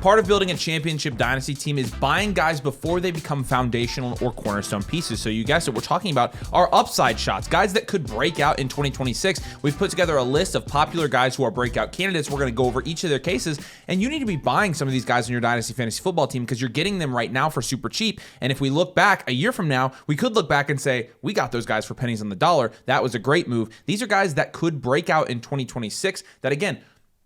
part of building a championship dynasty team is buying guys before they become foundational or cornerstone pieces. So you guessed it, we're talking about our upside shots, guys that could break out in 2026. We've put together a list of popular guys who are breakout candidates. We're going to go over each of their cases, and you need to be buying some of these guys in your dynasty fantasy football team because you're getting them right now for super cheap. And if we look back a year from now, we could look back and say, we got those guys for pennies on the dollar. That was a great move. These are guys that could break out in 2026 that, again,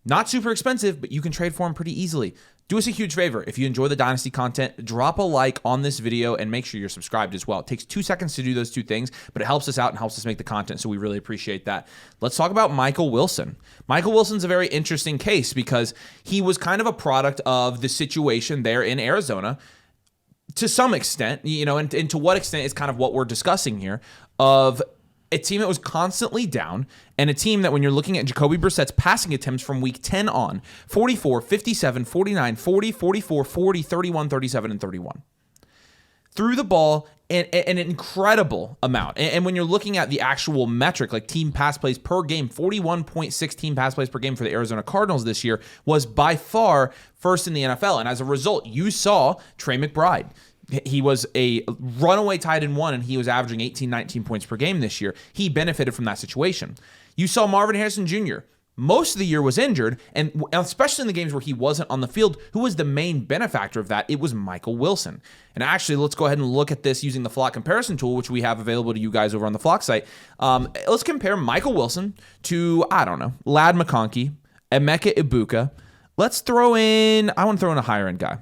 not super expensive, but you can trade for them pretty easily. Do us a huge favor. If you enjoy the Dynasty content, drop a like on this video and make sure you're subscribed as well. It takes 2 seconds to do those two things, but it helps us out and helps us make the content, so we really appreciate that. Let's talk about Michael Wilson. Michael Wilson's a very interesting case because he was kind of a product of the situation there in Arizona to some extent, and to what extent is kind of what we're discussing here, of a team that was constantly down, and a team that when you're looking at Jacoby Brissett's passing attempts from week 10 on, 44, 57, 49, 40, 44, 40, 31, 37, and 31. Threw the ball an incredible amount. And when you're looking at the actual metric, like team pass plays per game, 41.6 team pass plays per game for the Arizona Cardinals this year was by far first in the NFL. And as a result, you saw Trey McBride. He was a runaway tight end one, and he was averaging 18, 19 points per game this year. He benefited from that situation. You saw Marvin Harrison Jr. Most of the year was injured, and especially in the games where he wasn't on the field, who was the main benefactor of that? It was Michael Wilson. And actually, let's go ahead and look at this using the Flock comparison tool, which we have available to you guys over on the Flock site. Let's compare Michael Wilson to, Ladd McConkey, Emeka Ibuka. Let's throw in a higher end guy.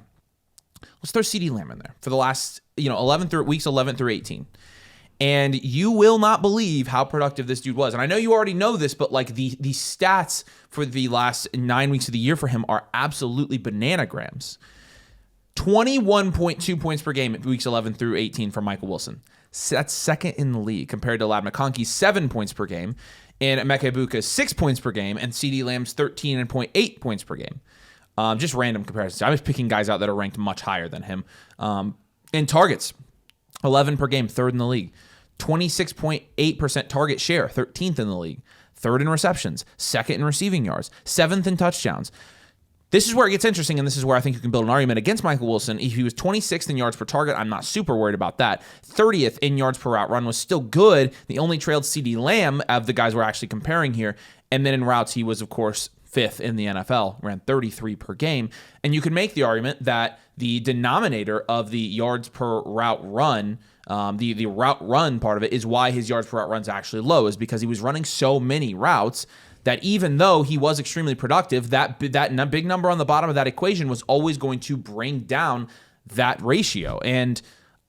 Let's throw CeeDee Lamb in there for the last, weeks 11 through 18. And you will not believe how productive this dude was. And I know you already know this, but like the stats for the last 9 weeks of the year for him are absolutely bananagrams. 21.2 points per game at weeks 11 through 18 for Michael Wilson. That's second in the league compared to Ladd McConkey's 7 points per game, and Emeka Ibuka's 6 points per game, and CeeDee Lamb's 13.8 points per game. Just random comparisons. I was picking guys out that are ranked much higher than him. In targets, 11 per game, third in the league. 26.8% target share, 13th in the league. Third in receptions, second in receiving yards, 7th in touchdowns. This is where it gets interesting, and this is where I think you can build an argument against Michael Wilson. If he was 26th in yards per target, I'm not super worried about that. 30th in yards per route run was still good. The only trailed CeeDee Lamb of the guys we're actually comparing here. And then in routes, he was, of course, 5th in the NFL, ran 33 per game. And you can make the argument that the denominator of the yards per route run, the route run part of it, is why his yards per route run is actually low, is because he was running so many routes that even though he was extremely productive, that big number on the bottom of that equation was always going to bring down that ratio. And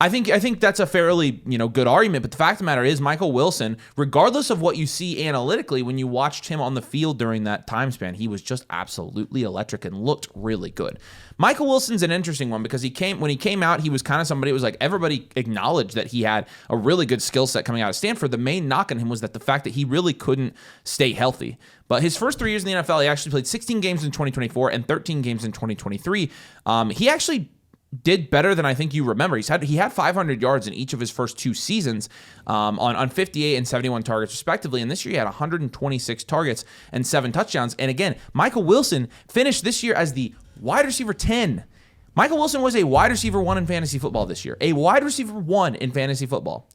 I think that's a fairly good argument, but the fact of the matter is Michael Wilson, regardless of what you see analytically, when you watched him on the field during that time span, he was just absolutely electric and looked really good. Michael Wilson's an interesting one because when he came out, he was kind of somebody, it was like everybody acknowledged that he had a really good skill set coming out of Stanford. The main knock on him was that the fact that he really couldn't stay healthy. But his first 3 years in the NFL, he actually played 16 games in 2024 and 13 games in 2023. He actually did better than I think you remember. He had 500 yards in each of his first 2 seasons on 58 and 71 targets respectively. And this year he had 126 targets and 7 touchdowns. And again, Michael Wilson finished this year as the wide receiver 10. Michael Wilson was a wide receiver 1 in fantasy football this year. A wide receiver 1 in fantasy football.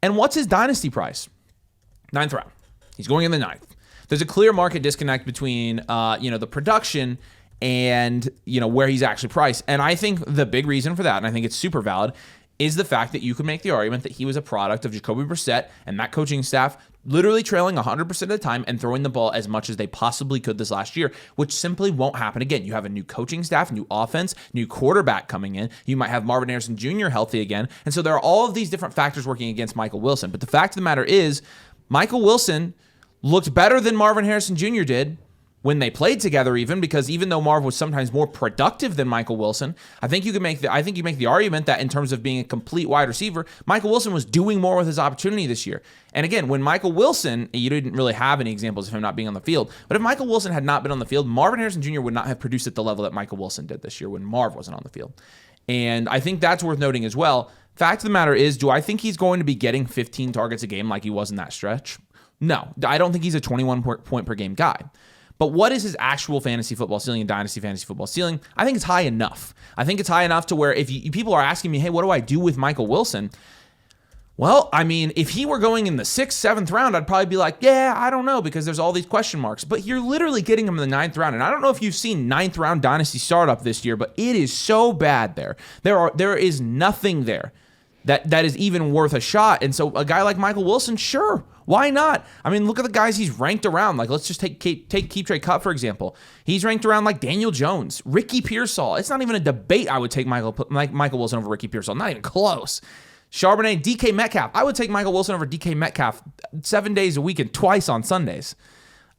And what's his dynasty price? 9th round. He's going in the 9th. There's a clear market disconnect between the production and where he's actually priced. And I think the big reason for that, and I think it's super valid, is the fact that you could make the argument that he was a product of Jacoby Brissett and that coaching staff literally trailing 100% of the time and throwing the ball as much as they possibly could this last year, which simply won't happen again. You have a new coaching staff, new offense, new quarterback coming in. You might have Marvin Harrison Jr. healthy again. And so there are all of these different factors working against Michael Wilson. But the fact of the matter is, Michael Wilson looked better than Marvin Harrison Jr. did when they played together, because even though Marv was sometimes more productive than Michael Wilson, I think you make the argument that in terms of being a complete wide receiver, Michael Wilson was doing more with his opportunity this year. And again, when Michael Wilson, you didn't really have any examples of him not being on the field, but if Michael Wilson had not been on the field, Marvin Harrison Jr. would not have produced at the level that Michael Wilson did this year when Marv wasn't on the field. And I think that's worth noting as well. Fact of the matter is, do I think he's going to be getting 15 targets a game like he was in that stretch? No, I don't think he's a 21 point per game guy. But what is his actual fantasy football ceiling and dynasty fantasy football ceiling? I think it's high enough. I think it's high enough to where if people are asking me, hey, what do I do with Michael Wilson? Well, I mean, if he were going in the 6th, 7th round, I'd probably be like, yeah, I don't know, because there's all these question marks. But you're literally getting him in the 9th round. And I don't know if you've seen 9th round dynasty startup this year, but it is so bad there. There is nothing there that is even worth a shot. And so a guy like Michael Wilson, sure, why not? I mean, look at the guys he's ranked around. Like, let's just take Keep Trade Cut, for example. He's ranked around like Daniel Jones, Ricky Pearsall. It's not even a debate I would take Michael Wilson over Ricky Pearsall. Not even close. Charbonnet, DK Metcalf. I would take Michael Wilson over DK Metcalf 7 days a week and twice on Sundays.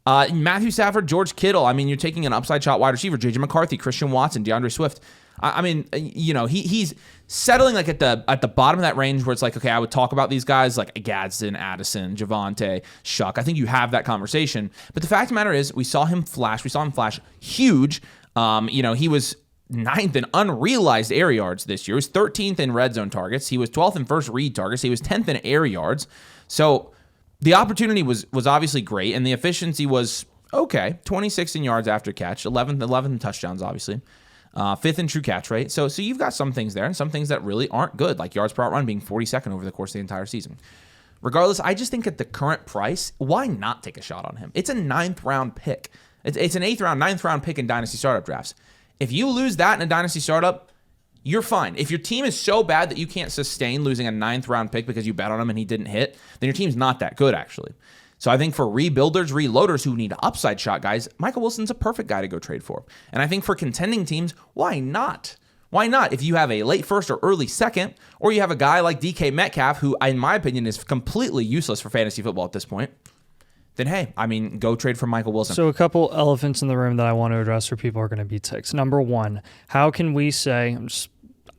Matthew Stafford, George Kittle. I mean, you're taking an upside shot wide receiver, JJ McCarthy, Christian Watson, DeAndre Swift. I mean, you know, he's settling like at the bottom of that range where it's like, okay, I would talk about these guys like Gadsden, Addison, Javonte, Shuck. I think you have that conversation. But the fact of the matter is, we saw him flash huge. You know, he was 9th in unrealized air yards this year. He was 13th in red zone targets. He was 12th in first read targets. He was 10th in air yards. So the opportunity was obviously great, and the efficiency was okay. 26th in yards after catch, 11th in touchdowns, obviously. 5th in true catch rate. So you've got some things there and some things that really aren't good, like yards per out run being 42nd over the course of the entire season. Regardless, I just think at the current price, why not take a shot on him? It's a 9th round pick. It's an 8th round, 9th round pick in dynasty startup drafts. If you lose that in a dynasty startup, you're fine. If your team is so bad that you can't sustain losing a 9th round pick because you bet on him and he didn't hit, then your team's not that good, actually. So I think for rebuilders, reloaders who need upside shot guys, Michael Wilson's a perfect guy to go trade for. And I think for contending teams, why not? Why not? If you have a late first or early second, or you have a guy like DK Metcalf, who in my opinion is completely useless for fantasy football at this point, then hey, I mean, go trade for Michael Wilson. So a couple elephants in the room that I want to address for people who are going to be ticks. Number one, how can we say,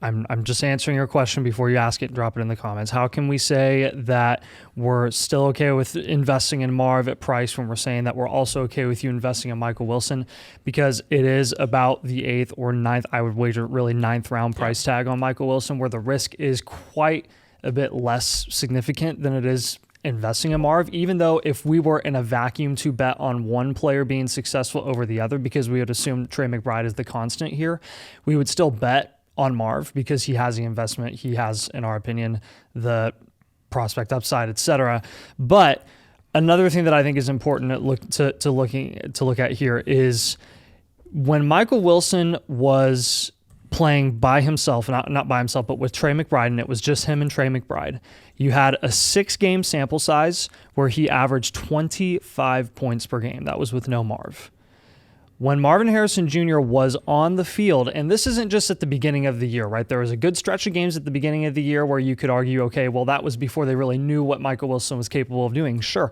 I'm just answering your question before you ask it, drop it in the comments. How can we say that we're still okay with investing in Marv at price when we're saying that we're also okay with you investing in Michael Wilson? Because it is about the 8th or 9th, I would wager really 9th round price tag on Michael Wilson, where the risk is quite a bit less significant than it is investing in Marv, even though if we were in a vacuum to bet on one player being successful over the other, because we would assume Trey McBride is the constant here, we would still bet on Marv because he has the investment, he has, in our opinion, the prospect upside, etc. But another thing that I think is important to look at here is when Michael Wilson was playing by himself, not by himself, but with Trey McBride, and it was just him and Trey McBride, you had a 6-game sample size where he averaged 25 points per game. That was with no Marv. When Marvin Harrison Jr. was on the field, and this isn't just at the beginning of the year, right? There was a good stretch of games at the beginning of the year where you could argue, okay, well, that was before they really knew what Michael Wilson was capable of doing. Sure.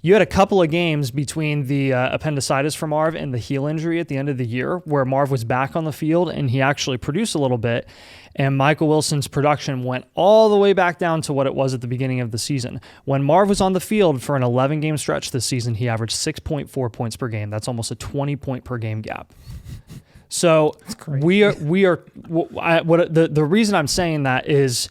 You had a couple of games between the appendicitis for Marv and the heel injury at the end of the year where Marv was back on the field and he actually produced a little bit, and Michael Wilson's production went all the way back down to what it was at the beginning of the season. When Marv was on the field for an 11-game stretch this season, he averaged 6.4 points per game. That's almost a 20-point per game gap. So the reason I'm saying that is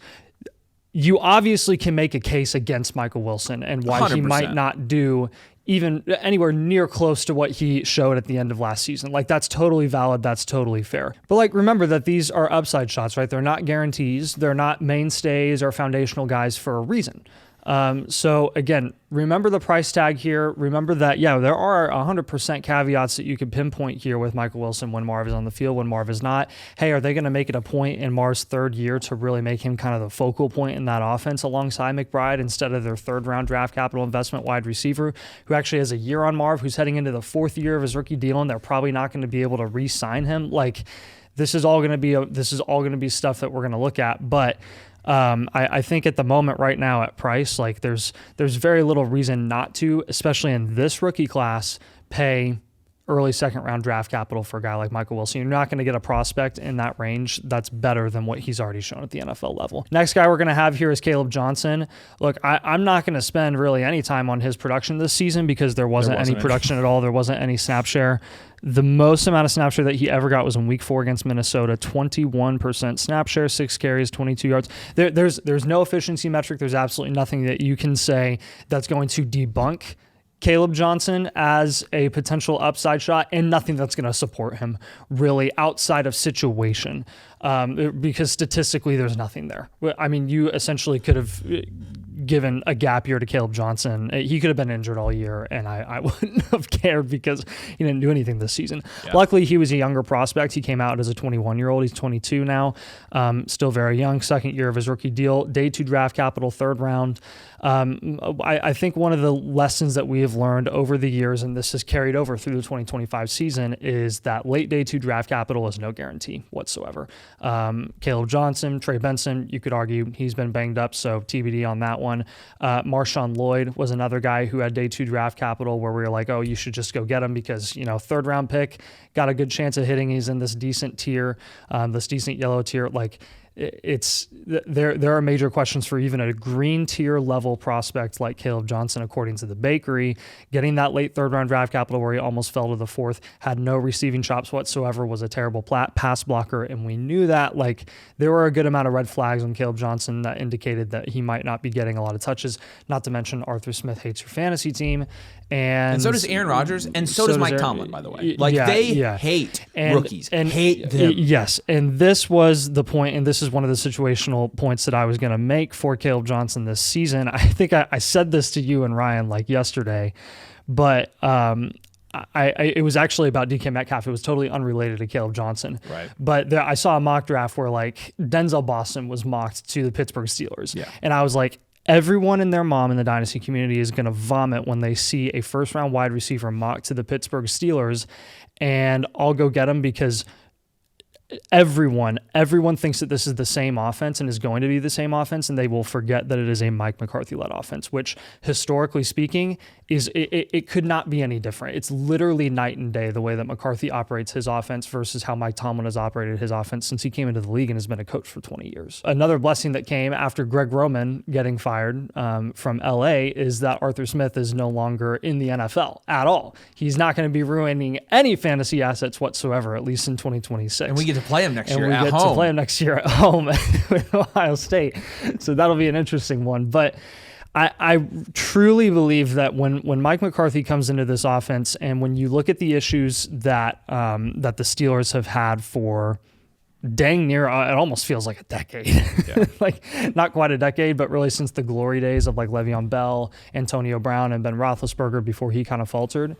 you obviously can make a case against Michael Wilson and why 100%. He might not do even anywhere near close to what he showed at the end of last season. Like, that's totally valid. That's totally fair. But like, remember that these are upside shots, right? They're not guarantees. They're not mainstays or foundational guys for a reason. So again, remember the price tag here. Remember that, there are 100% caveats that you could pinpoint here with Michael Wilson when Marv is on the field, when Marv is not. Hey, are they going to make it a point in Marv's 3rd year to really make him kind of the focal point in that offense alongside McBride instead of their 3rd round draft capital investment wide receiver who actually has a year on Marv, who's heading into the 4th year of his rookie deal, and they're probably not going to be able to re-sign him? Like, this is all going to be stuff that we're going to look at, but I think at the moment right now at price, like there's very little reason not to, especially in this rookie class, pay early 2nd round draft capital for a guy like Michael Wilson. You're not going to get a prospect in that range that's better than what he's already shown at the NFL level. Next guy we're going to have here is Caleb Johnson. Look, I'm not going to spend really any time on his production this season because there wasn't any production at all. There wasn't any snap share. The most amount of snap share that he ever got was in week 4 against Minnesota, 21% snap share, 6 carries, 22 yards. There's no efficiency metric. There's absolutely nothing that you can say that's going to debunk Caleb Johnson as a potential upside shot, and nothing that's going to support him really outside of situation, because statistically there's nothing there. I mean, you essentially could have given a gap year to Caleb Johnson. He could have been injured all year, and I wouldn't have cared because he didn't do anything this season. Yeah. Luckily, he was a younger prospect. He came out as a 21-year-old. He's 22 now, still very young, second year of his rookie deal. Day 2 draft capital, third round. I think one of the lessons that we have learned over the years, and this has carried over through the 2025 season, is that late day 2 draft capital is no guarantee whatsoever. Caleb Johnson, Trey Benson, you could argue he's been banged up, so TBD on that one. Marshawn Lloyd was another guy who had day 2 draft capital where we were like, oh, you should just go get him because, third round pick, got a good chance of hitting. He's in this decent tier, this decent yellow tier. Like, there are major questions for even a green tier level prospect like Caleb Johnson, according to the bakery. Getting that late third round draft capital where he almost fell to the fourth, had no receiving chops whatsoever, was a terrible pass blocker, and we knew that. Like, there were a good amount of red flags on Caleb Johnson that indicated that he might not be getting a lot of touches. Not to mention Arthur Smith hates your fantasy team, and so does Aaron Rodgers, and so does Mike Tomlin, by the way. Like, they hate rookies, and hate them. Yes, and this was the point, and this is one of the situational points that I was going to make for Caleb Johnson this season. I think I said this to you and Ryan like yesterday, but it was actually about DK Metcalf. It was totally unrelated to Caleb Johnson. Right. But I saw a mock draft where like Denzel Boston was mocked to the Pittsburgh Steelers. Yeah. And I was like, everyone and their mom in the Dynasty community is going to vomit when they see a first-round wide receiver mocked to the Pittsburgh Steelers, and I'll go get him because everyone thinks that this is the same offense and is going to be the same offense, and they will forget that it is a Mike McCarthy-led offense, which historically speaking is it could not be any different. It's literally night and day the way that McCarthy operates his offense versus how Mike Tomlin has operated his offense since he came into the league and has been a coach for 20 years. Another blessing that came after Greg Roman getting fired from LA is that Arthur Smith is no longer in the NFL at all. He's not going to be ruining any fantasy assets whatsoever, at least in 2026. And we get to play him next year at home. And we get to play him next year at home with Ohio State. So that'll be an interesting one. But I truly believe that when Mike McCarthy comes into this offense, and when you look at the issues that that the Steelers have had for dang near, it almost feels like a decade. Yeah. Like, not quite a decade, but really since the glory days of like Le'Veon Bell, Antonio Brown, and Ben Roethlisberger before he kind of faltered.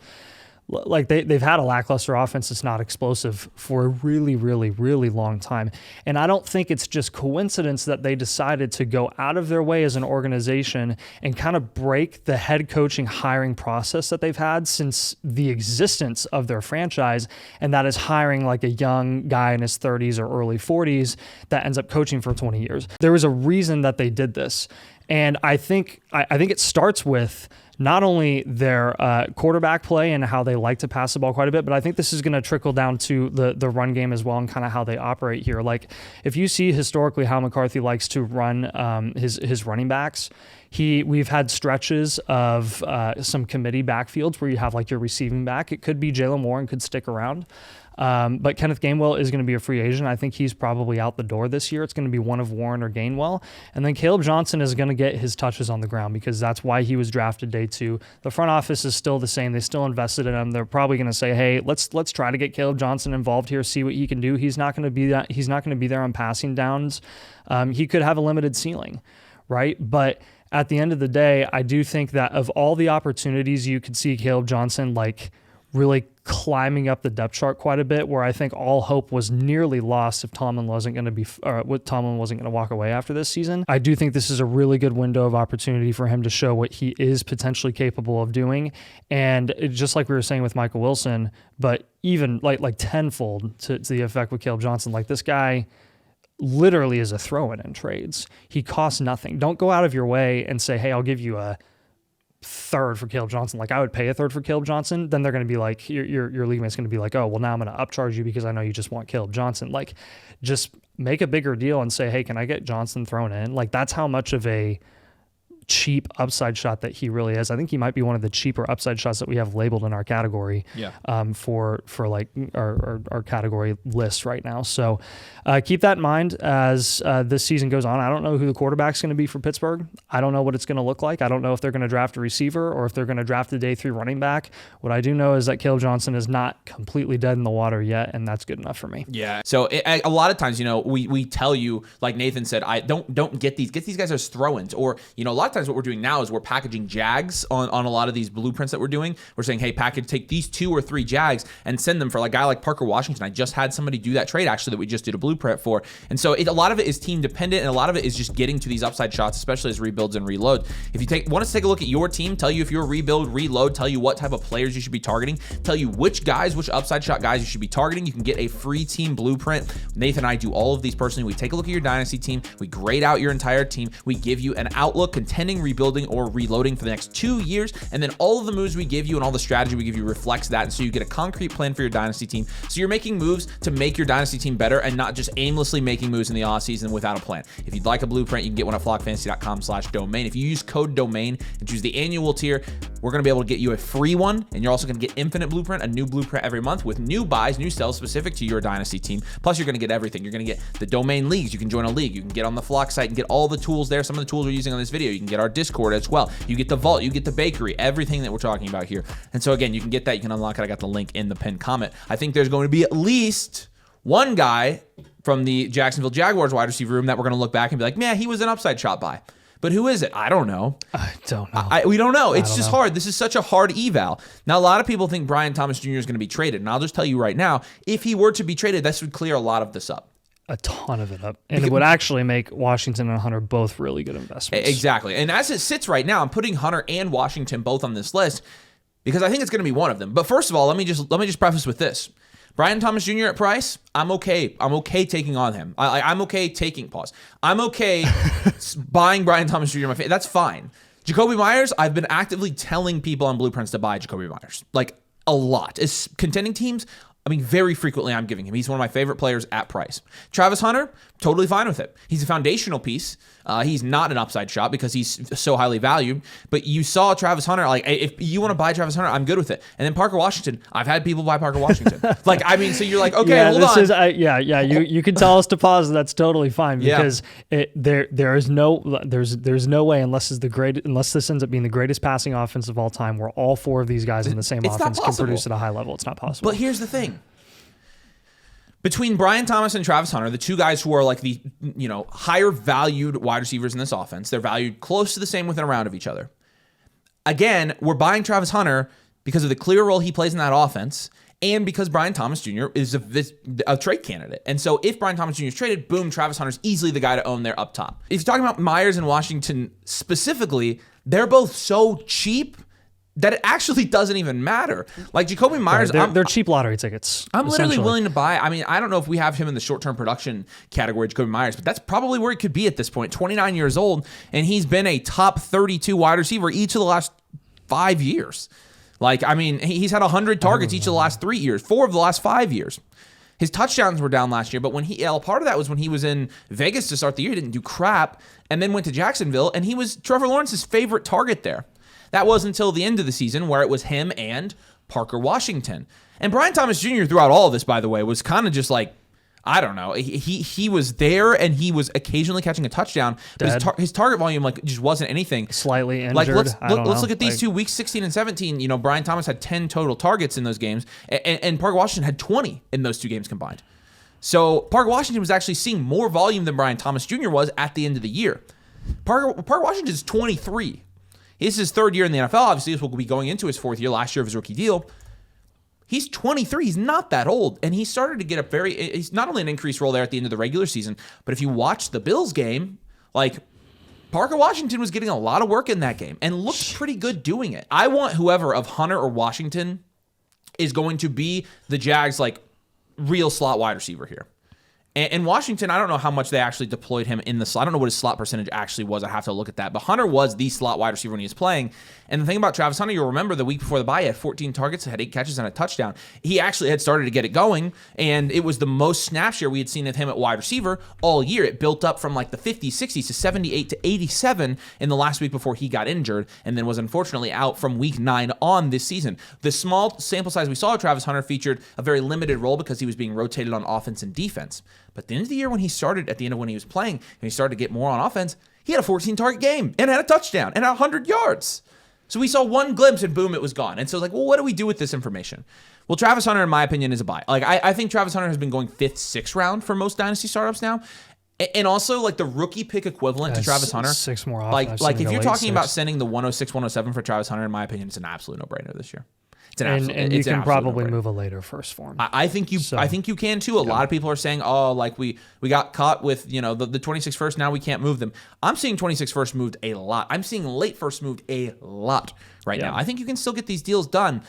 Like they've had a lackluster offense that's not explosive for a really, really, really long time. And I don't think it's just coincidence that they decided to go out of their way as an organization and kind of break the head coaching hiring process that they've had since the existence of their franchise. And that is hiring like a young guy in his 30s or early 40s that ends up coaching for 20 years. There was a reason that they did this. And I think it starts with not only their quarterback play and how they like to pass the ball quite a bit, but I think this is going to trickle down to the run game as well and kind of how they operate here. Like, if you see historically how McCarthy likes to run his running backs, we've had stretches of some committee backfields where you have like your receiving back. It could be Jalen Warren, could stick around. But Kenneth Gainwell is going to be a free agent. I think he's probably out the door this year. It's going to be one of Warren or Gainwell. And then Caleb Johnson is going to get his touches on the ground because that's why he was drafted day 2. The front office is still the same. They still invested in him. They're probably going to say, hey, let's try to get Caleb Johnson involved here, see what he can do. He's not going to be that. He's not going to be there on passing downs. He could have a limited ceiling, right? But at the end of the day, I do think that of all the opportunities you could see Caleb Johnson like really climbing up the depth chart quite a bit, where I think all hope was nearly lost if Tomlin wasn't going to walk away after this season. I do think this is a really good window of opportunity for him to show what he is potentially capable of doing. And just like we were saying with Michael Wilson, but even like tenfold to the effect with Caleb Johnson, like this guy literally is a throw-in in trades. He costs nothing. Don't go out of your way and say, hey, I'll give you a third for Caleb Johnson. Like, I would pay a third for Caleb Johnson. Then they're going to be like, your league mate's going to be like, oh, well, now I'm going to upcharge you because I know you just want Caleb Johnson. Like, just make a bigger deal and say, hey, can I get Johnson thrown in? Like, that's how much of a cheap upside shot that he really is. I think he might be one of the cheaper upside shots that we have labeled in our category. For like our category list right now. So keep that in mind as this season goes on. I don't know who the quarterback's going to be for Pittsburgh. I don't know what it's going to look like. I don't know if they're going to draft a receiver or if they're going to draft a day 3 running back. What I do know is that Caleb Johnson is not completely dead in the water yet, and that's good enough for me. Yeah. So a lot of times, we tell you, like Nathan said, I don't get these guys as throw-ins, or a lot of times what we're doing now is we're packaging Jags on a lot of these blueprints that we're doing. We're saying, hey, take these 2 or 3 Jags and send them for a guy like Parker Washington. I just had somebody do that trade actually that we just did a blueprint for. And so a lot of it is team dependent, and a lot of it is just getting to these upside shots, especially as rebuilds and reload. If you want us to take a look at your team, tell you if you're rebuild, reload, tell you what type of players you should be targeting, tell you which upside shot guys you should be targeting, you can get a free team blueprint. Nathan and I do all of these personally. We take a look at your dynasty team, we grade out your entire team, we give you an outlook, contending, rebuilding, or reloading for the next 2 years, and then all of the moves we give you and all the strategy we give you reflects that, and so you get a concrete plan for your dynasty team. So you're making moves to make your dynasty team better and not just aimlessly making moves in the offseason without a plan. If you'd like a blueprint, you can get one at flockfantasy.com/domain. If you use code domain and choose the annual tier, we're going to be able to get you a free one, and you're also going to get infinite blueprint, a new blueprint every month with new buys, new sells specific to your dynasty team. Plus, you're going to get everything. You're going to get the domain leagues. You can join a league. You can get on the Flock site and get all the tools there. Some of the tools we're using on this video. You can get our Discord as well. You get the vault. You get the bakery. Everything that we're talking about here. And so again, you can get that. You can unlock it. I got the link in the pinned comment. I think there's going to be at least one guy from the Jacksonville Jaguars wide receiver room that we're going to look back and be like, man, he was an upside shot buy. But who is it? I don't know. I don't know. We don't know. It's just hard. This is such a hard eval. Now, a lot of people think Brian Thomas Jr. is going to be traded. And I'll just tell you right now, if he were to be traded, this would clear a lot of this up. A ton of it up. And it would actually make Washington and Hunter both really good investments. Exactly. And as it sits right now, I'm putting Hunter and Washington both on this list because I think it's going to be one of them. But first of all, let me just preface with this. Brian Thomas Jr. at price, I'm okay. I'm okay taking on him. I'm okay taking pause. I'm okay buying Brian Thomas Jr. That's fine. Jacoby Myers, I've been actively telling people on Blueprints to buy Jacoby Myers. Like a lot. As contending teams, very frequently I'm giving him. He's one of my favorite players at price. Travis Hunter, totally fine with it. He's a foundational piece. He's not an upside shot because he's so highly valued. But you saw Travis Hunter. Like, if you want to buy Travis Hunter, I'm good with it. And then Parker Washington, I've had people buy Parker Washington. So you're like, okay, hold on. You can tell us to pause. That's totally fine because there's no way unless this ends up being the greatest passing offense of all time, where all 4 of these guys in the same offense can produce at a high level. It's not possible. But here's the thing. Between Brian Thomas and Travis Hunter, the 2 guys who are like the higher valued wide receivers in this offense, they're valued close to the same within a round of each other. Again, we're buying Travis Hunter because of the clear role he plays in that offense and because Brian Thomas Jr. is a trade candidate. And so if Brian Thomas Jr. is traded, boom, Travis Hunter's easily the guy to own there up top. If you're talking about Myers and Washington specifically, they're both so cheap that it actually doesn't even matter. Like Jacoby Myers, they're cheap lottery tickets. I'm literally willing to buy. I don't know if we have him in the short-term production category, Jacoby Myers, but that's probably where he could be at this point. 29 years old, and he's been a top 32 wide receiver each of the last 5 years. He's had 100 targets each of the last 3 years, 4 of the last 5 years. His touchdowns were down last year, but part of that was when he was in Vegas to start the year, he didn't do crap, and then went to Jacksonville, and he was Trevor Lawrence's favorite target there. That was until the end of the season where it was him and Parker Washington. And Brian Thomas Jr. throughout all of this, by the way, was kind of just like, I don't know. He was there and he was occasionally catching a touchdown, but his target volume just wasn't anything. Slightly injured. Let's look at these 2 weeks, 16 and 17. Brian Thomas had 10 total targets in those games, and Parker Washington had 20 in those 2 games combined. So Parker Washington was actually seeing more volume than Brian Thomas Jr. was at the end of the year. Parker Washington is 23. This is his 3rd year in the NFL. Obviously, this will be going into his 4th year, last year of his rookie deal. He's 23. He's not that old. And he started to get he's not only an increased role there at the end of the regular season, but if you watch the Bills game, Parker Washington was getting a lot of work in that game and looked pretty good doing it. I want whoever of Hunter or Washington is going to be the Jags' real slot wide receiver here. And Washington, I don't know how much they actually deployed him in the slot. I don't know what his slot percentage actually was. I have to look at that. But Hunter was the slot wide receiver when he was playing. And the thing about Travis Hunter, you'll remember the week before the bye, he had 14 targets, had 8 catches, and a touchdown. He actually had started to get it going, and it was the most snap share we had seen of him at wide receiver all year. It built up from like the 50s, 60s to 78 to 87 in the last week before he got injured, and then was unfortunately out from week 9 on this season. The small sample size we saw of Travis Hunter featured a very limited role because he was being rotated on offense and defense. But at the end of the year, when he started, at the end of when he was playing, and he started to get more on offense, he had a 14-target game and had a touchdown and 100 yards. So we saw one glimpse and boom, it was gone. And so like, well, what do we do with this information? Well, Travis Hunter, in my opinion, is a buy. Like I think Travis Hunter has been going 5th, 6th round for most dynasty startups now. And also, like the rookie pick equivalent to Travis Hunter, 6 more off. Like if you're talking about sending the 106, 107 for Travis Hunter, in my opinion, it's an absolute no-brainer this year. And you can probably move a later first for him. I think you can too. A lot of people are saying, oh, like we got caught with, the 26 first, now we can't move them. I'm seeing 26 first moved a lot. I'm seeing late first moved a lot right now. I think you can still get these deals done.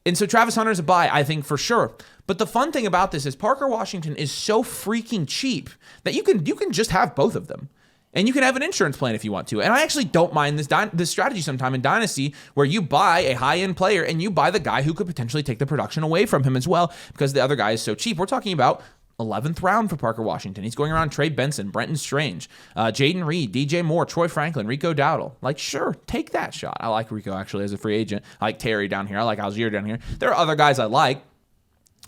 And so Travis Hunter is a buy, I think, for sure. But the fun thing about this is Parker Washington is so freaking cheap that you can just have both of them. And you can have an insurance plan if you want to. And I actually don't mind this strategy sometime in Dynasty where you buy a high-end player and you buy the guy who could potentially take the production away from him as well because the other guy is so cheap. We're talking about 11th round for Parker Washington. He's going around Trey Benson, Brenton Strange, Jaden Reed, DJ Moore, Troy Franklin, Rico Dowdle. Like, sure, take that shot. I like Rico actually as a free agent. I like Terry down here. I like Algier down here. There are other guys I like.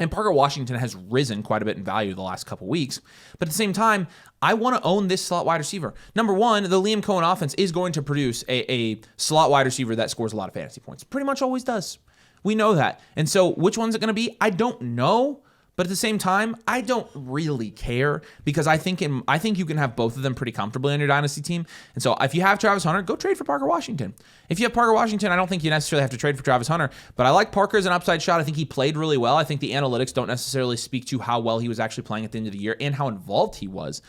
And Parker Washington has risen quite a bit in value the last couple weeks. But at the same time, I want to own this slot wide receiver. Number one, the Liam Cohen offense is going to produce a slot wide receiver that scores a lot of fantasy points. Pretty much always does. We know that. And so which one's it going to be? I don't know. But at the same time, I don't really care because I think you can have both of them pretty comfortably on your dynasty team. And so if you have Travis Hunter, go trade for Parker Washington. If you have Parker Washington, I don't think you necessarily have to trade for Travis Hunter, but I like Parker as an upside shot. I think he played really well. I think the analytics don't necessarily speak to how well he was actually playing at the end of the year and how involved he was.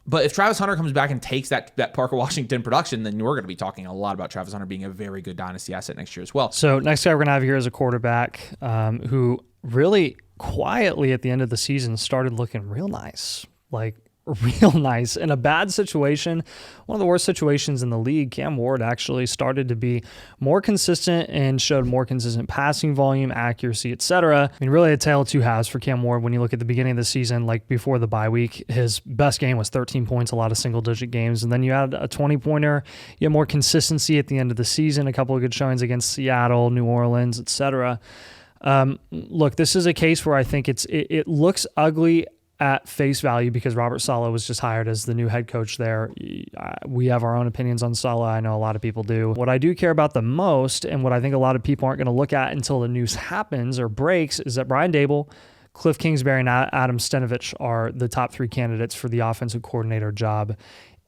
But if Travis Hunter comes back and takes that Parker Washington production, then we're going to be talking a lot about Travis Hunter being a very good dynasty asset next year as well. So next guy we're going to have here is a quarterback who really quietly at the end of the season started looking real nice. Like real nice. In a bad situation, one of the worst situations in the league, Cam Ward actually started to be more consistent and showed more consistent passing volume, accuracy, etc. I mean, really a tale of two halves for Cam Ward. When you look at the beginning of the season, like before the bye week, his best game was 13 points, a lot of single-digit games, and then you had a 20-pointer. You had more consistency at the end of the season, a couple of good showings against Seattle, New Orleans, etc. Look, this is a case where I think it looks ugly at face value because Robert Saleh was just hired as the new head coach there. We have our own opinions on Saleh. I know a lot of people do. What I do care about the most, and what I think a lot of people aren't going to look at until the news happens or breaks, is that Brian Daboll, Cliff Kingsbury, and Adam Stenavich are the top 3 candidates for the offensive coordinator job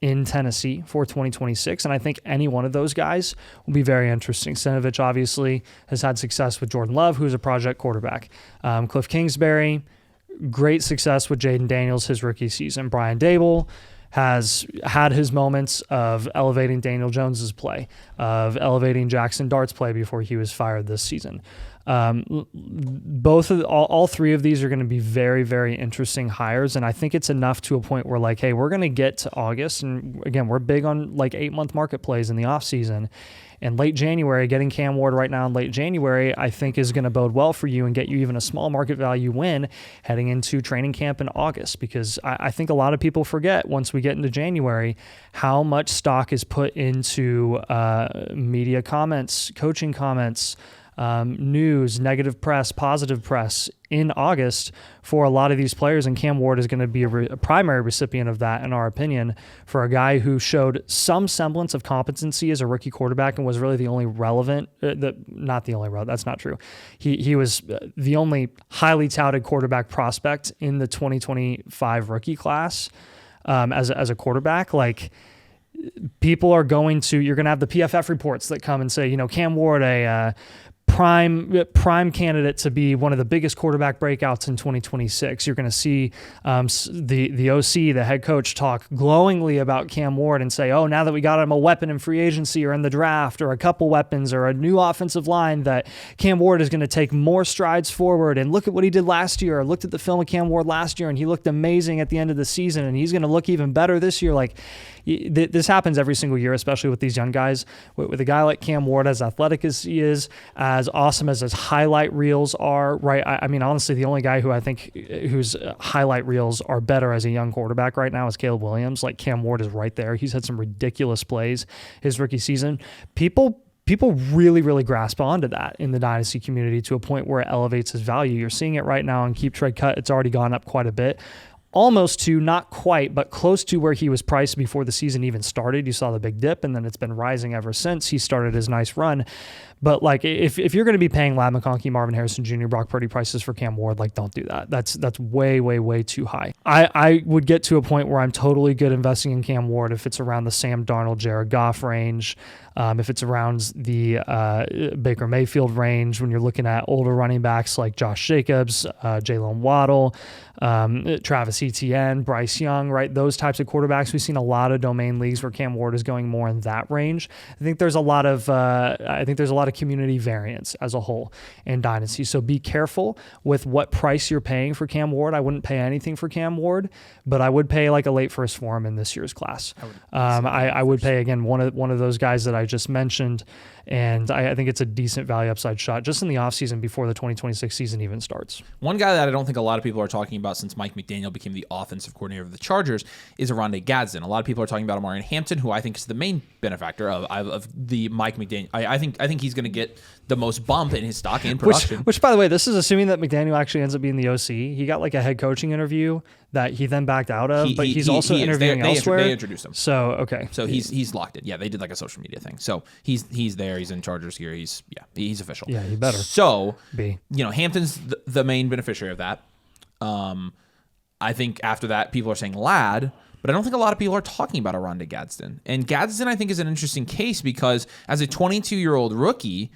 in Tennessee for 2026. And I think any one of those guys will be very interesting. Stenavich obviously has had success with Jordan Love, who's a project quarterback. Cliff Kingsbury, great success with Jaden Daniels his rookie season. Brian Daboll has had his moments of elevating Daniel Jones's play, of elevating Jackson Dart's play before he was fired this season. All 3 of these are going to be very, very interesting hires, and I think it's enough to a point where, like, hey, we're going to get to August, and again, we're big on like 8-month market plays in the offseason. And late January, getting Cam Ward right now in late January, I think is going to bode well for you and get you even a small market value win heading into training camp in August. Because I think a lot of people forget once we get into January how much stock is put into media comments, coaching comments, news, negative press, positive press in August for a lot of these players, and Cam Ward is going to be a primary recipient of that, in our opinion, for a guy who showed some semblance of competency as a rookie quarterback and was really the only relevant, not the only relevant, that's not true. He was the only highly touted quarterback prospect in the 2025 rookie class as a quarterback. Like, you're going to have the PFF reports that come and say, Cam Ward, a prime candidate to be one of the biggest quarterback breakouts in 2026. You're going to see the OC, the head coach, talk glowingly about Cam Ward and say, oh, now that we got him a weapon in free agency or in the draft or a couple weapons or a new offensive line, that Cam Ward is going to take more strides forward. And look at what he did last year. I looked at the film of Cam Ward last year and he looked amazing at the end of the season, and he's going to look even better this year. Like, this happens every single year, especially with these young guys. With a guy like Cam Ward, as athletic as he is, as awesome as his highlight reels are, right? I mean, honestly, the only guy who I think whose highlight reels are better as a young quarterback right now is Caleb Williams. Like, Cam Ward is right there. He's had some ridiculous plays his rookie season. People really, really grasp onto that in the Dynasty community to a point where it elevates his value. You're seeing it right now on Keep Trade Cut. It's already gone up quite a bit. Almost to, not quite, but close to where he was priced before the season even started. You saw the big dip, and then it's been rising ever since he started his nice run. But like, if you're going to be paying Ladd McConkey, Marvin Harrison Jr., Brock Purdy prices for Cam Ward, like, don't do that. That's way, way, way too high. I would get to a point where I'm totally good investing in Cam Ward if it's around the Sam Darnold, Jared Goff range, if it's around the Baker Mayfield range, when you're looking at older running backs like Josh Jacobs, Jalen Waddle, Travis Etienne, Bryce Young, right? Those types of quarterbacks. We've seen a lot of domain leagues where Cam Ward is going more in that range. I think there's a lot of community variance as a whole in Dynasty. So be careful with what price you're paying for Cam Ward. I wouldn't pay anything for Cam Ward, but I would pay like a late first for him in this year's class. I would pay, again, one of those guys that I just mentioned, and I think it's a decent value upside shot just in the offseason before the 2026 season even starts. One guy that I don't think a lot of people are talking about since Mike McDaniel became the offensive coordinator of the Chargers is Rondé Gadsden. A lot of people are talking about Amari Hampton, who I think is the main benefactor of the Mike McDaniel. I think he's going to get the most bump in his stock and production. Which, by the way, this is assuming that McDaniel actually ends up being the OC. He got like a head coaching interview that he then backed out of, but he's also interviewing elsewhere. They introduced him. So, okay. So he's locked it. Yeah, they did like a social media thing. So he's there. He's in Chargers gear. He's official. Yeah, he better. So be. Hampton's the main beneficiary of that. I think after that, people are saying Ladd, but I don't think a lot of people are talking about Rondé Gadsden. And Gadsden, I think, is an interesting case because as a 22-year-old rookie,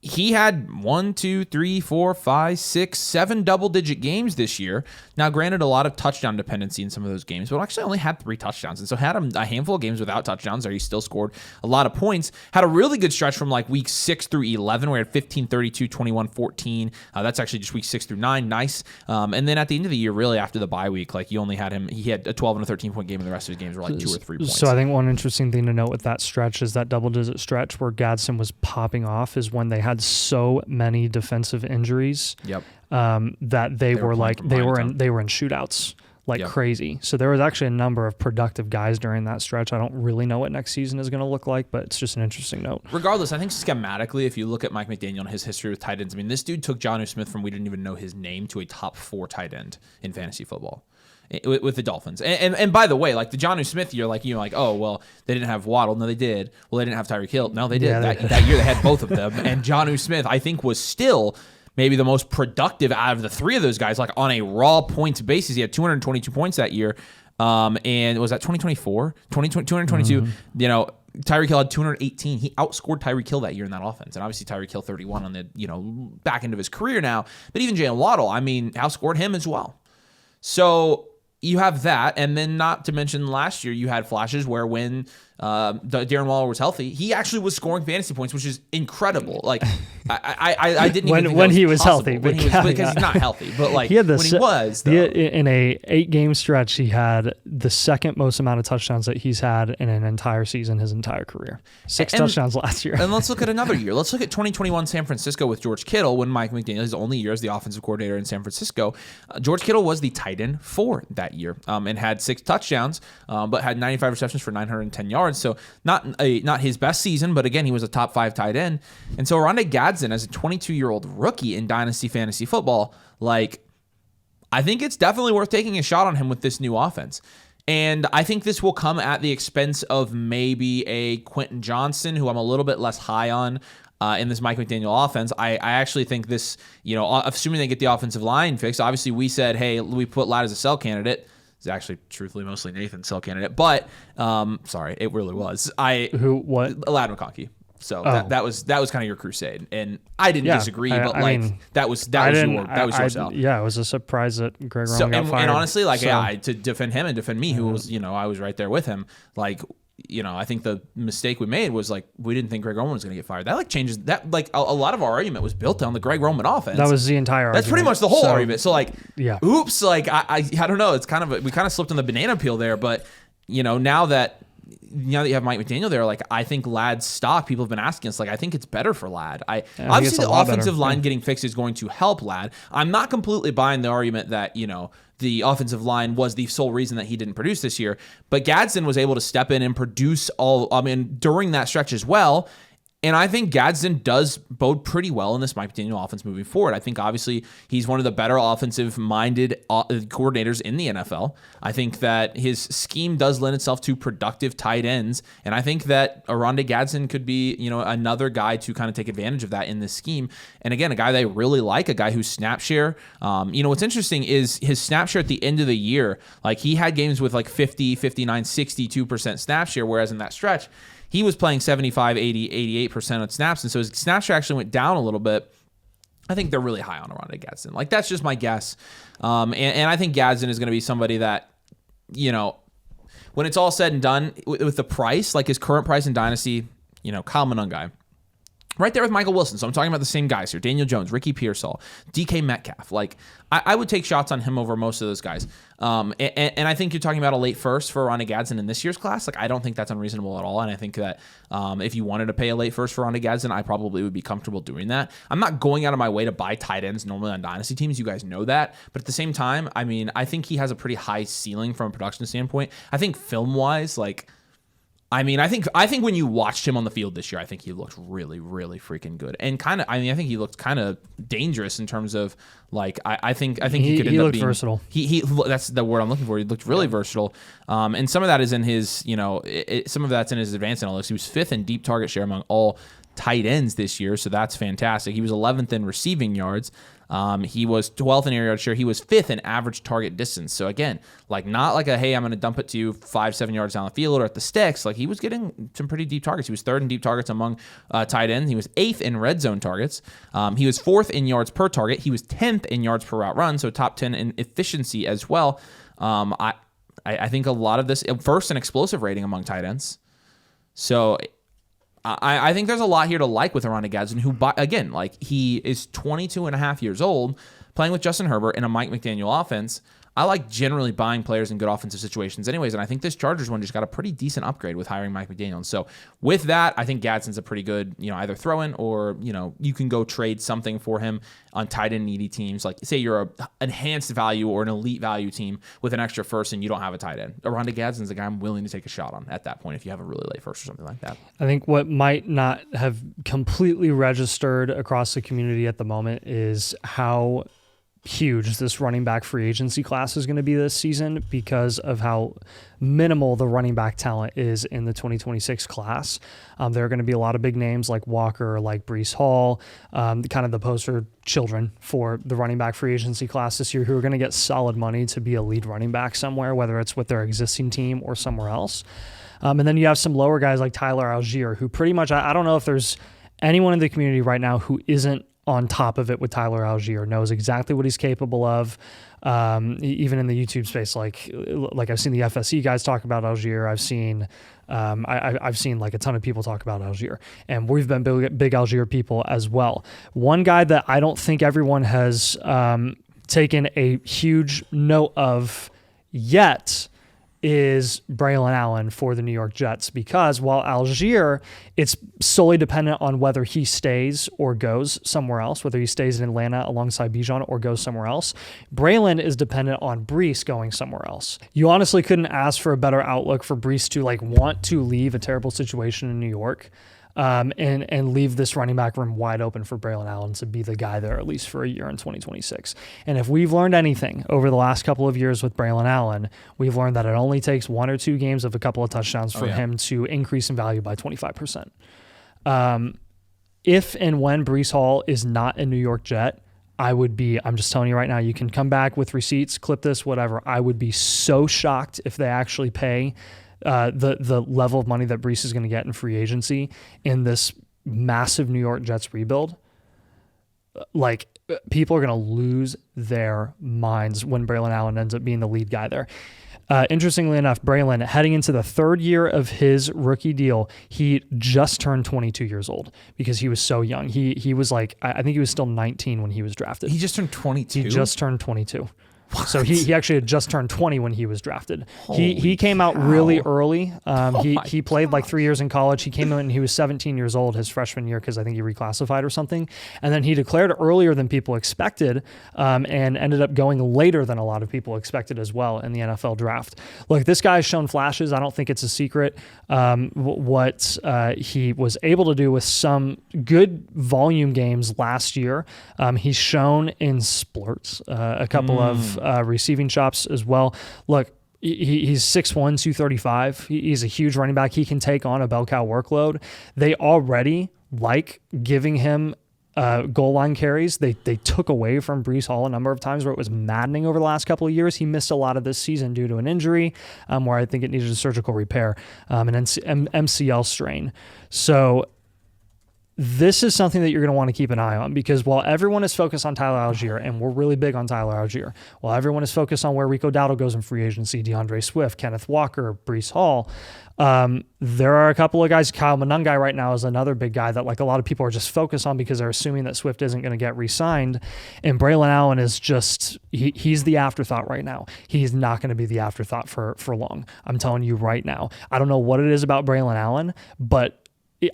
he had 1, 2, 3, 4, 5, 6, 7 double-digit games this year. Now, granted, a lot of touchdown dependency in some of those games, but actually only had 3 touchdowns. And so had a handful of games without touchdowns where he still scored a lot of points. Had a really good stretch from like week 6 through 11 where he had 15, 32, 21, 14. That's actually just week 6 through 9. Nice. And then at the end of the year, really after the bye week, like he had a 12 and a 13-point game, and the rest of his games were like 2 or 3 points. So I think one interesting thing to note with that stretch is that double-digit stretch where Gadsden was popping off is when they had so many defensive injuries. Yep. That they were in shootouts like crazy. So there was actually a number of productive guys during that stretch. I don't really know what next season is going to look like, but it's just an interesting note. Regardless, I think schematically, if you look at Mike McDaniel and his history with tight ends, I mean, this dude took Jonnu Smith from we didn't even know his name to a top 4 tight end in fantasy football with the Dolphins. And by the way, like the Jonnu Smith year, like you're like, oh well, they didn't have Waddle. No, they did. Well, they didn't have Tyreek Hill. No, they did. That year they had both of them. And Jonnu Smith, I think, was still maybe the most productive out of the 3 of those guys. Like on a raw points basis, he had 222 points that year. And was that 2024? 222. Mm-hmm. Tyreek Hill had 218. He outscored Tyreek Hill that year in that offense. And obviously Tyreek Hill 31 on the back end of his career now. But even Jalen Waddle, I mean, outscored him as well. So you have that, and then not to mention last year you had flashes where when Darren Waller was healthy, he actually was scoring fantasy points, which is incredible. Like I didn't even think when he was possible. healthy, because he's not healthy. But like he had when he was, though. In a 8-game stretch, he had the second most amount of touchdowns that he's had in an entire season, his entire career. 6 touchdowns last year. And let's look at another year. Let's look at 2021 San Francisco with George Kittle when Mike McDaniel, his only year as the offensive coordinator in San Francisco. George Kittle was the tight end for that year and had 6 touchdowns, but had 95 receptions for 910 yards. So not his best season, but again, he was a top 5 tight end. And so Rondé Gadsden, as a 22-year-old rookie in Dynasty fantasy football, like I think it's definitely worth taking a shot on him with this new offense. And I think this will come at the expense of maybe a Quentin Johnson, who I'm a little bit less high on in this Mike McDaniel offense. I actually think this, assuming they get the offensive line fixed, obviously we said, hey, we put Ladd as a sell candidate. It's actually, truthfully, mostly Nathan's sell candidate. But, sorry, it really was. Who, what? Ladd McConkey. So that was kind of your crusade, and I didn't disagree, but that was your sell. Yeah, it was a surprise that Greg Roman got fired. And honestly, to defend him and defend me, who was I was right there with him. I think the mistake we made was we didn't think Greg Roman was going to get fired. That changes that. A lot of our argument was built on the Greg Roman offense. That was the entire. That's pretty much the whole argument. So oops, I don't know. It's we kind of slipped on the banana peel there, but now that you have Mike McDaniel there, I think Ladd's stock, people have been asking us, I think it's better for Ladd. Obviously the offensive line getting fixed is going to help Ladd. I'm not completely buying the argument that, the offensive line was the sole reason that he didn't produce this year, but Gadsden was able to step in and produce during that stretch as well. And I think Gadsden does bode pretty well in this Mike McDaniel offense moving forward. I think obviously he's one of the better offensive-minded coordinators in the NFL. I think that his scheme does lend itself to productive tight ends, and I think that Oronde Gadsden could be, another guy to kind of take advantage of that in this scheme. And again, a guy they really like, a guy whose snap share, what's interesting is his snap share at the end of the year. He had games with 50, 59, 62% snap share, whereas in that stretch, he was playing 75, 80, 88% of snaps, and so his snap share actually went down a little bit. I think they're really high on Oronde Gadsden. That's just my guess. And I think Gadsden is going to be somebody that, when it's all said and done, with the price, his current price in Dynasty, Kyle Manung guy, right there with Michael Wilson. So I'm talking about the same guys here. Daniel Jones, Ricky Pearsall, DK Metcalf. I would take shots on him over most of those guys. And I think you're talking about a late first for Oronde Gadsden in this year's class. I don't think that's unreasonable at all. And I think that if you wanted to pay a late first for Oronde Gadsden, I probably would be comfortable doing that. I'm not going out of my way to buy tight ends normally on Dynasty teams. You guys know that. But at the same time, I think he has a pretty high ceiling from a production standpoint. I think film-wise, I think when you watched him on the field this year, I think he looked really, really freaking good, and I think he looked kind of dangerous in terms of I think he could end up being versatile. He that's the word I'm looking for. He looked really versatile, and some of that is in his some of that's in his advanced analytics. He was 5th in deep target share among all tight ends this year, so that's fantastic. He was 11th in receiving yards. He was 12th in air yard share. He was 5th in average target distance. So again, not a, hey, I'm going to dump it to you 5-7 yards down the field or at the sticks. He was getting some pretty deep targets. He was 3rd in deep targets among tight ends. He was 8th in red zone targets. He was 4th in yards per target. He was 10th in yards per route run. So top 10 in efficiency as well. I think a lot of this, first in explosive rating among tight ends. So I think there's a lot here to like with Oronde Gadsden, who, again, he is 22 and a half years old, playing with Justin Herbert in a Mike McDaniel offense. I like generally buying players in good offensive situations anyways, and I think this Chargers one just got a pretty decent upgrade with hiring Mike McDaniel. And so with that, I think Gadsden's a pretty good, either throw-in or, you can go trade something for him on tight end needy teams. Say you're an enhanced value or an elite value team with an extra first and you don't have a tight end. Oronde Gadsden's a guy I'm willing to take a shot on at that point if you have a really late first or something like that. I think what might not have completely registered across the community at the moment is how huge this running back free agency class is going to be this season because of how minimal the running back talent is in the 2026 class. There are going to be a lot of big names like Walker, like Breece Hall, kind of the poster children for the running back free agency class this year, who are going to get solid money to be a lead running back somewhere, whether it's with their existing team or somewhere else. And then you have some lower guys like Tyler Algier, who pretty much, I don't know if there's anyone in the community right now who isn't on top of it with Tyler Algier, knows exactly what he's capable of. Even in the YouTube space, like I've seen the FSE guys talk about Algier. I've seen I've seen a ton of people talk about Algier, and we've been big Algier people as well. One guy that I don't think everyone has taken a huge note of yet is Braylon Allen for the New York Jets, because while Algier, it's solely dependent on whether he stays or goes somewhere else, whether he stays in Atlanta alongside Bijan or goes somewhere else. Braylon is dependent on Breece going somewhere else. You honestly couldn't ask for a better outlook for Breece to want to leave a terrible situation in New York and leave this running back room wide open for Braylon Allen to be the guy there at least for a year in 2026. And if we've learned anything over the last couple of years with Braylon Allen, we've learned that it only takes 1 or 2 games of a couple of touchdowns for him to increase in value by 25%. If and when Breece Hall is not a New York Jet, I'm just telling you right now, you can come back with receipts, clip this, whatever. I would be so shocked if they actually pay the level of money that Breece is going to get in free agency in this massive New York Jets rebuild, like people are going to lose their minds when Braylon Allen ends up being the lead guy there. Interestingly enough, Braylon, heading into the third year of his rookie deal, he just turned 22 years old because he was so young. He was like, I think he was still 19 when he was drafted. He just turned 22? He just turned 22. What? So he actually had just turned 20 when he was drafted. He came out cow. really early. He played God. like 3 years in college. He came in when he was 17 years old his freshman year because I think he reclassified or something. And then he declared earlier than people expected, and ended up going later than a lot of people expected as well in the NFL draft. Look, this guy's shown flashes. I don't think it's a secret what he was able to do with some good volume games last year. He's shown in splurts a couple of receiving chops as well. Look, he's 6'1", 235. He's a huge running back. He can take on a bell cow workload. They already like giving him goal line carries. They took away from Breece Hall a number of times where it was maddening over the last couple of years. He missed a lot of this season due to an injury where I think it needed a surgical repair, an MCL strain. So this is something that you're going to want to keep an eye on because while everyone is focused on Tyler Algier, and we're really big on Tyler Algier, while everyone is focused on where Rico Dowdle goes in free agency, DeAndre Swift, Kenneth Walker, Breece Hall, there are a couple of guys. Kyle Monangai right now is another big guy that like a lot of people are just focused on because they're assuming that Swift isn't going to get re-signed. And Braylon Allen is just, he's the afterthought right now. He's not going to be the afterthought for long. I'm telling you right now. I don't know what it is about Braylon Allen, but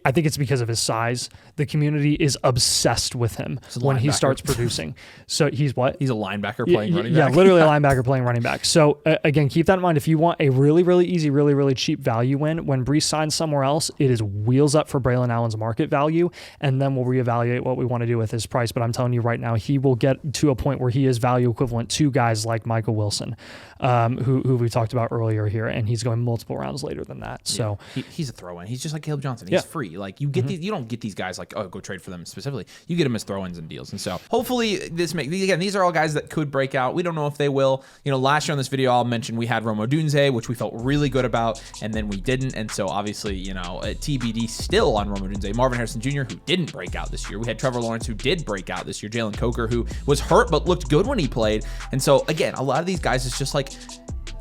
I think it's because of his size. The community is obsessed with him when he starts producing. So he's what? He's a linebacker playing running back. back. Yeah, literally a linebacker playing running back. So again, keep that in mind. If you want a really, really easy, really, really cheap value win, when Breece signs somewhere else, it is wheels up for Braylon Allen's market value, and then we'll reevaluate what we want to do with his price. But I'm telling you right now, he will get to a point where he is value equivalent to guys like Michael Wilson, who we talked about earlier here, and he's going multiple rounds later than that. So he's a throw-in. He's just like Caleb Johnson. He's free. Like you get these, you don't get these guys like, oh, go trade for them specifically. You get them as throw-ins and deals. And so hopefully again, these are all guys that could break out. We don't know if they will. Last year on this video, I'll mention we had Rome Odunze, which we felt really good about, and then we didn't. And so obviously, TBD still on Rome Odunze. Marvin Harrison Jr., who didn't break out this year. We had Trevor Lawrence, who did break out this year. Jalen Coker, who was hurt but looked good when he played. And so again, a lot of these guys is just like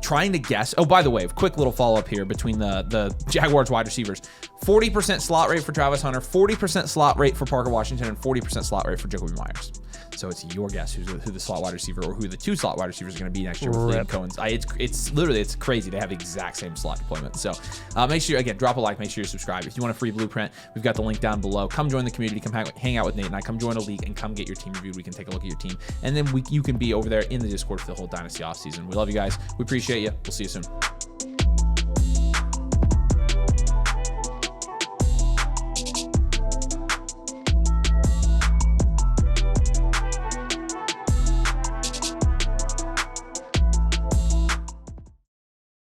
trying to guess. Oh, by the way, quick little follow-up here between the Jaguars wide receivers. 40% slot rate for Travis Hunter, 40% slot rate for Parker Washington, and 40% slot rate for Jacoby Myers. So it's your guess who the slot wide receiver or who the two slot wide receivers are going to be next year with Liam Cohen's. It's crazy. They have the exact same slot deployment. So make sure, again, drop a like, make sure you subscribe. If you want a free blueprint, we've got the link down below. Come join the community, come hang out with Nate and I, come join a league and come get your team reviewed. We can take a look at your team. And then you can be over there in the Discord for the whole Dynasty offseason. We love you guys. We appreciate you. We'll see you soon.